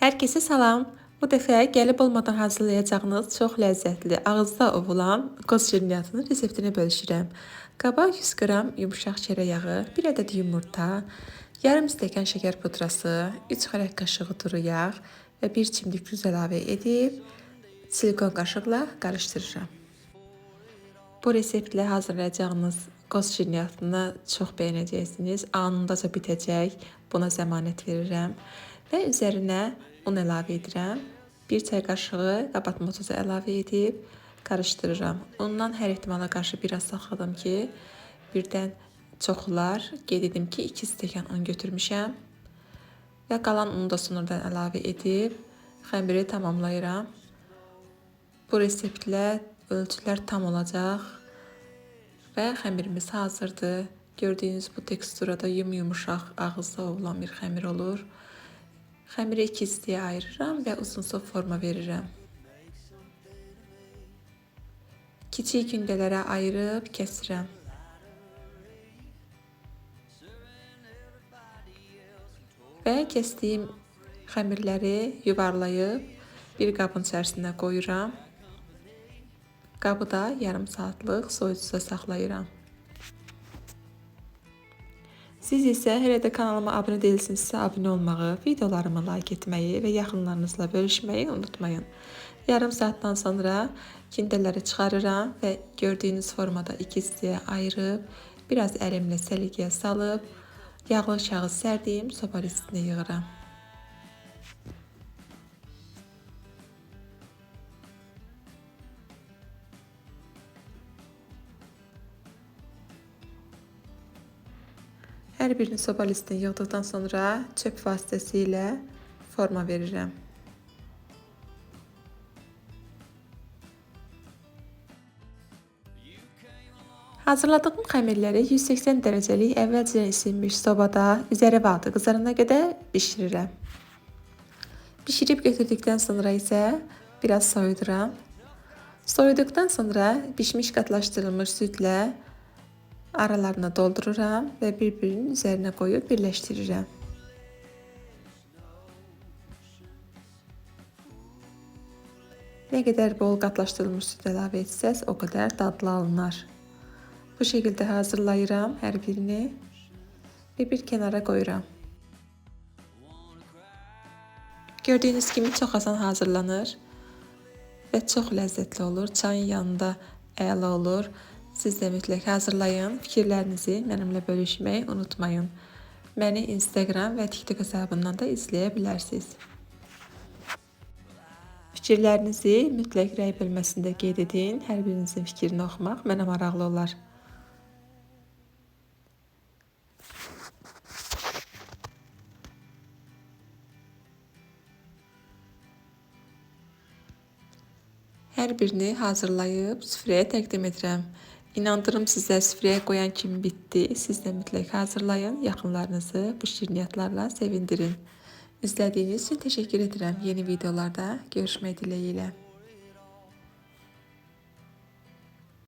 Herkese salam. Bu dəfə gəlib olmadan hazırlayacağınız çox ləzzətli, ağızda ovulan qoz şirniyyatının reseptini bölüşürəm. Qaba 100 qram yumuşaq çörək yağı, 1 ədəd yumurta, yarım stəkan şəkər pudrası, 3 xörək qaşığı duru yağ və 1 çimdik duz əlavə edib silikon qaşıqla qarışdırıram. Bu reseptlə hazırlayacağınız qoz şirniyyatını çox bəyənəcəksiniz. Anındaca bitəcək. Buna zəmanət verirəm. Və üzərinə un əlavə edirəm. 1 çay qaşığı qabartma tozu əlavə edib qarışdırıram. Ondan hər ehtimala qarşı biraz saxladım ki, birdən çox olar. Qeyd edim ki, 2 stəkan un götürmüşəm. Və qalan unu da sonradan əlavə edib xəmiri tamamlayıram. Bu reseptlə ölçülər tam olacaq və xəmirimiz hazırdır. Gördüyünüz bu teksturada yumuşaq, ağızda ovulan bir xəmir olur. Xəmiri 2 hissəyə ayırıram və uzunsov forma verirəm. Kiçik gündələrə ayırıb kəsirəm. Və kəsdiyim xəmirləri yuvarlayıb bir qabın içərisinə qoyuram. Qabı da yarım saatlıq soyucuda saxlayıram. Siz isə hələ də kanalıma abunə deyilsinizsə abunə olmağı, videolarımı like etməyi və yaxınlarınızla bölüşməyi unutmayın. Yarım saatdan sonra gündələri çıxarıram və gördüyünüz formada 2 hissəyə ayırıb, biraz əlimlə səliqəyə salıb, yağlı kağız sərdiyim soba üstünə yığıram. Hər birini soba üstünə yığdıqdan sonra çöp vasitəsilə forma verirəm. Hazırladığım xəmirləri 180 dərəcəlik əvvəlcədən isinmiş sobada üzəri və altı qızarana qədər bişirirəm. Bişirib götürdükdən sonra isə biraz soyuduram. Soyuduqdan sonra bişmiş qatlaşdırılmış südlə aralarına doldururam və bir-birinin üzərinə qoyub birləşdirirəm. Nə qədər bol qatlaşdırılmış süd əlavə etsəz, o qədər dadlı alınır. Bu şəkildə hazırlayıram hər birini və bir kənara qoyuram. Gördüyünüz kimi çox asan hazırlanır və çox ləzzətli olur. Çayın yanında əla olur. Siz də mütləq hazırlayın. Fikirlərinizi mənimlə bölüşməyi unutmayın. Məni Instagram və TikTok hesabından da izləyə bilərsiniz. Fikirlərinizi mütləq rəy bölməsində qeyd edin. Hər birinizin fikrini oxumaq mənə maraqlı olar. Hər birini hazırlayıb süfrəyə təqdim edirəm. İnandırım sizə süfrəyə qoyan kimi bitdi. Siz də mütləq hazırlayın. Yaxınlarınızı bu şirniyyatlarla sevindirin. İzlədiyiniz üçün təşəkkür edirəm. Yeni videolarda görüşmək diləyilə.